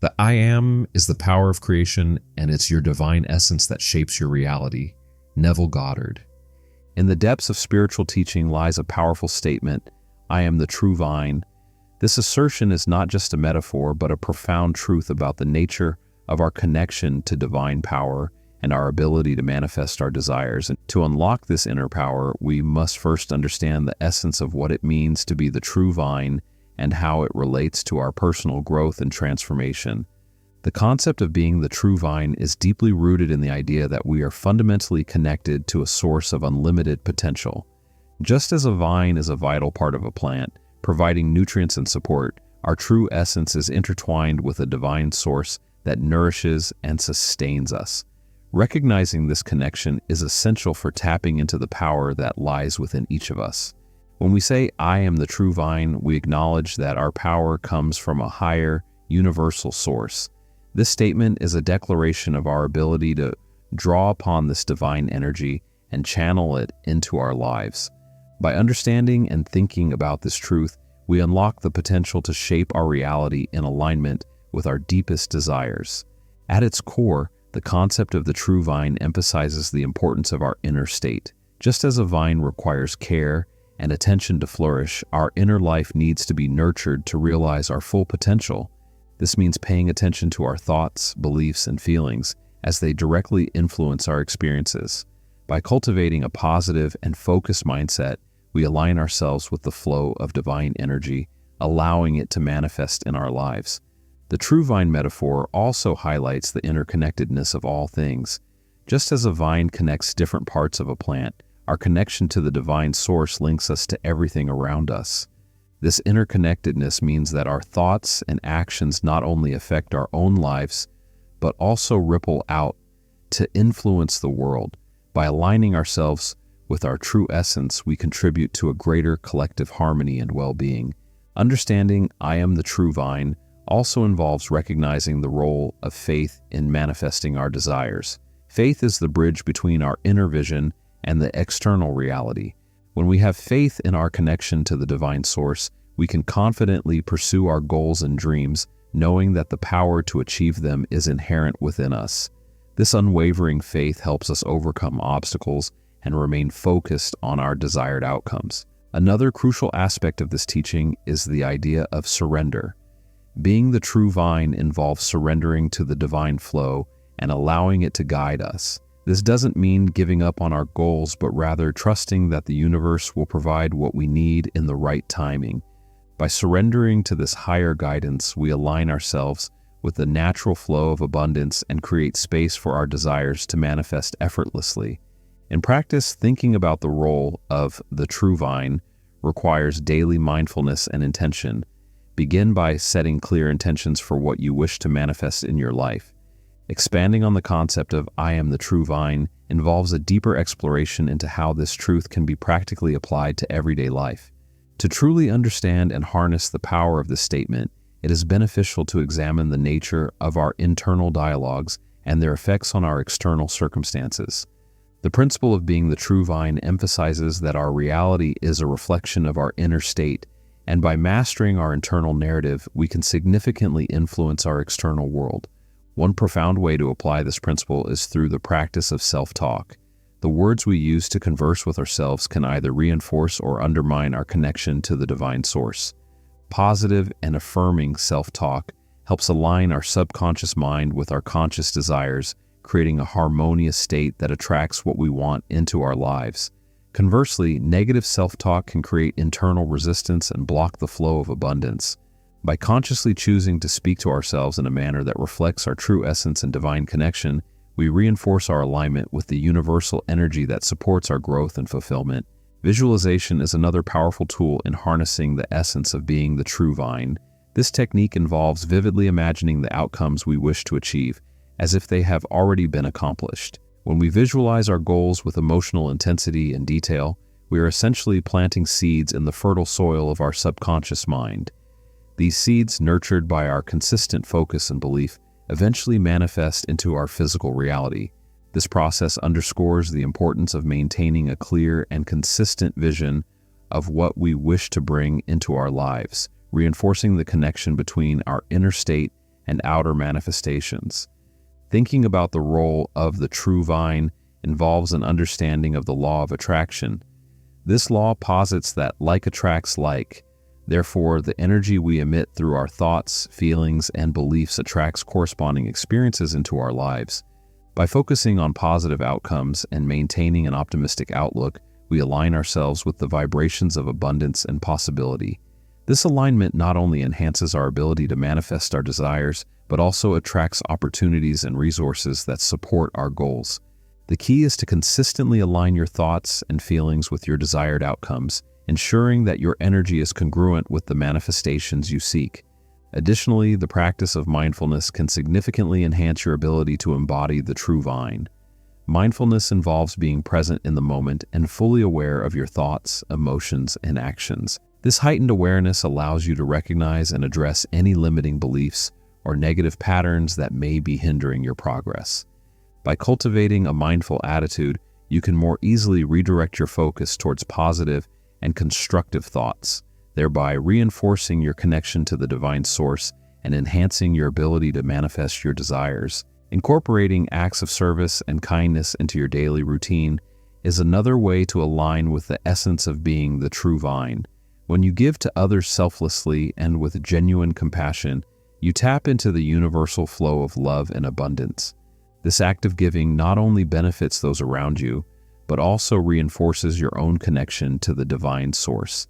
The I am is the power of creation, and it's your divine essence that shapes your reality. Neville Goddard. In the depths of spiritual teaching lies a powerful statement, I am the true vine. This assertion is not just a metaphor, but a profound truth about the nature of our connection to divine power and our ability to manifest our desires. And to unlock this inner power, we must first understand the essence of what it means to be the true vine and how it relates to our personal growth and transformation. The concept of being the true vine is deeply rooted in the idea that we are fundamentally connected to a source of unlimited potential. Just as a vine is a vital part of a plant, providing nutrients and support, our true essence is intertwined with a divine source that nourishes and sustains us. Recognizing this connection is essential for tapping into the power that lies within each of us. When we say, I am the true vine, we acknowledge that our power comes from a higher, universal source. This statement is a declaration of our ability to draw upon this divine energy and channel it into our lives. By understanding and thinking about this truth, we unlock the potential to shape our reality in alignment with our deepest desires. At its core, the concept of the true vine emphasizes the importance of our inner state. Just as a vine requires care and attention to flourish, our inner life needs to be nurtured to realize our full potential. This means paying attention to our thoughts, beliefs, and feelings as they directly influence our experiences. By cultivating a positive and focused mindset, we align ourselves with the flow of divine energy, allowing it to manifest in our lives. The true vine metaphor also highlights the interconnectedness of all things. Just as a vine connects different parts of a plant, our connection to the divine source links us to everything around us. This interconnectedness means that our thoughts and actions not only affect our own lives, but also ripple out to influence the world. By aligning ourselves with our true essence, we contribute to a greater collective harmony and well-being. Understanding I am the true vine also involves recognizing the role of faith in manifesting our desires. Faith is the bridge between our inner vision and the external reality. When we have faith in our connection to the divine source, we can confidently pursue our goals and dreams, knowing that the power to achieve them is inherent within us. This unwavering faith helps us overcome obstacles and remain focused on our desired outcomes. Another crucial aspect of this teaching is the idea of surrender. Being the true vine involves surrendering to the divine flow and allowing it to guide us. This doesn't mean giving up on our goals, but rather trusting that the universe will provide what we need in the right timing. By surrendering to this higher guidance, we align ourselves with the natural flow of abundance and create space for our desires to manifest effortlessly. In practice, thinking about the role of the true vine requires daily mindfulness and intention. Begin by setting clear intentions for what you wish to manifest in your life. Expanding on the concept of I am the true vine involves a deeper exploration into how this truth can be practically applied to everyday life. To truly understand and harness the power of this statement, it is beneficial to examine the nature of our internal dialogues and their effects on our external circumstances. The principle of being the true vine emphasizes that our reality is a reflection of our inner state, and by mastering our internal narrative, we can significantly influence our external world. One profound way to apply this principle is through the practice of self-talk. The words we use to converse with ourselves can either reinforce or undermine our connection to the divine source. Positive and affirming self-talk helps align our subconscious mind with our conscious desires, creating a harmonious state that attracts what we want into our lives. Conversely, negative self-talk can create internal resistance and block the flow of abundance. By consciously choosing to speak to ourselves in a manner that reflects our true essence and divine connection, we reinforce our alignment with the universal energy that supports our growth and fulfillment. Visualization is another powerful tool in harnessing the essence of being the true vine. This technique involves vividly imagining the outcomes we wish to achieve, as if they have already been accomplished. When we visualize our goals with emotional intensity and detail, we are essentially planting seeds in the fertile soil of our subconscious mind. These seeds, nurtured by our consistent focus and belief, eventually manifest into our physical reality. This process underscores the importance of maintaining a clear and consistent vision of what we wish to bring into our lives, reinforcing the connection between our inner state and outer manifestations. Thinking about the role of the true vine involves an understanding of the law of attraction. This law posits that like attracts like. Therefore, the energy we emit through our thoughts, feelings, and beliefs attracts corresponding experiences into our lives. By focusing on positive outcomes and maintaining an optimistic outlook, we align ourselves with the vibrations of abundance and possibility. This alignment not only enhances our ability to manifest our desires, but also attracts opportunities and resources that support our goals. The key is to consistently align your thoughts and feelings with your desired outcomes, ensuring that your energy is congruent with the manifestations you seek. Additionally, the practice of mindfulness can significantly enhance your ability to embody the true vine. Mindfulness involves being present in the moment and fully aware of your thoughts, emotions, and actions. This heightened awareness allows you to recognize and address any limiting beliefs or negative patterns that may be hindering your progress. By cultivating a mindful attitude, you can more easily redirect your focus towards positive and constructive thoughts, thereby reinforcing your connection to the divine source and enhancing your ability to manifest your desires. Incorporating acts of service and kindness into your daily routine is another way to align with the essence of being the true vine. When you give to others selflessly and with genuine compassion, you tap into the universal flow of love and abundance. This act of giving not only benefits those around you, but also reinforces your own connection to the divine source.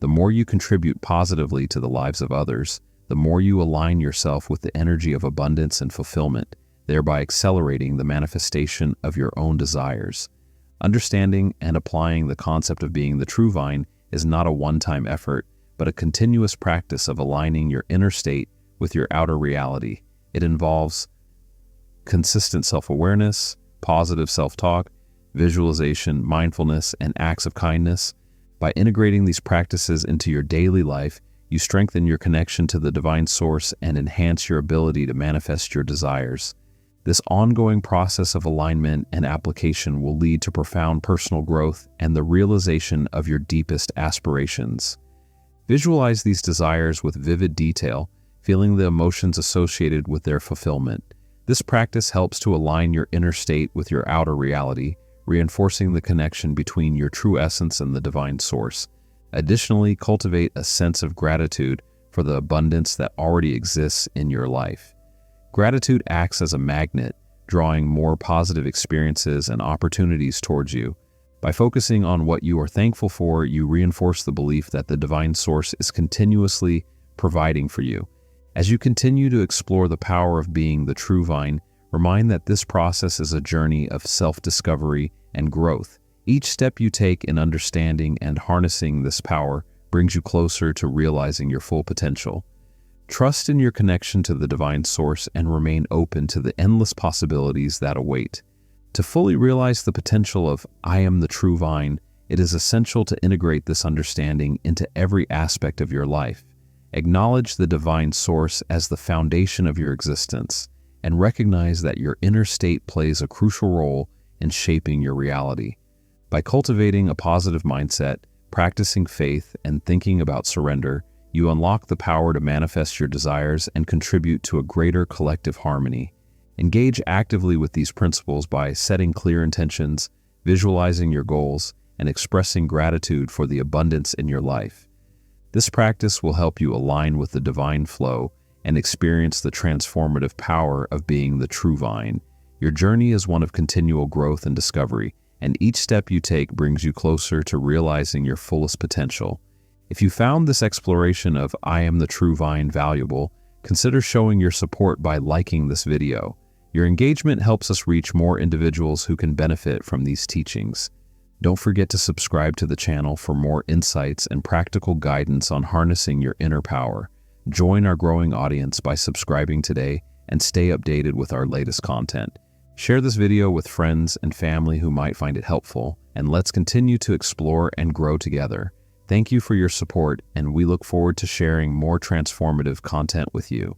The more you contribute positively to the lives of others, the more you align yourself with the energy of abundance and fulfillment, thereby accelerating the manifestation of your own desires. Understanding and applying the concept of being the true vine is not a one-time effort, but a continuous practice of aligning your inner state with your outer reality. It involves consistent self-awareness, positive self-talk, visualization, mindfulness, and acts of kindness. By integrating these practices into your daily life, you strengthen your connection to the divine source and enhance your ability to manifest your desires. This ongoing process of alignment and application will lead to profound personal growth and the realization of your deepest aspirations. Visualize these desires with vivid detail, feeling the emotions associated with their fulfillment. This practice helps to align your inner state with your outer reality, reinforcing the connection between your true essence and the divine source. Additionally, cultivate a sense of gratitude for the abundance that already exists in your life. Gratitude acts as a magnet, drawing more positive experiences and opportunities towards you. By focusing on what you are thankful for, you reinforce the belief that the divine source is continuously providing for you. As you continue to explore the power of being the true vine, remind that this process is a journey of self-discovery and growth. Each step you take in understanding and harnessing this power brings you closer to realizing your full potential. Trust in your connection to the divine source and remain open to the endless possibilities that await. To fully realize the potential of I am the true vine, it is essential to integrate this understanding into every aspect of your life. Acknowledge the divine source as the foundation of your existence, and recognize that your inner state plays a crucial role in shaping your reality. By cultivating a positive mindset, practicing faith, and thinking about surrender, you unlock the power to manifest your desires and contribute to a greater collective harmony. Engage actively with these principles by setting clear intentions, visualizing your goals, and expressing gratitude for the abundance in your life. This practice will help you align with the divine flow and experience the transformative power of being the true vine. Your journey is one of continual growth and discovery, and each step you take brings you closer to realizing your fullest potential. If you found this exploration of I am the true vine valuable, consider showing your support by liking this video. Your engagement helps us reach more individuals who can benefit from these teachings. Don't forget to subscribe to the channel for more insights and practical guidance on harnessing your inner power. Join our growing audience by subscribing today and stay updated with our latest content. Share this video with friends and family who might find it helpful, and let's continue to explore and grow together. Thank you for your support, and we look forward to sharing more transformative content with you.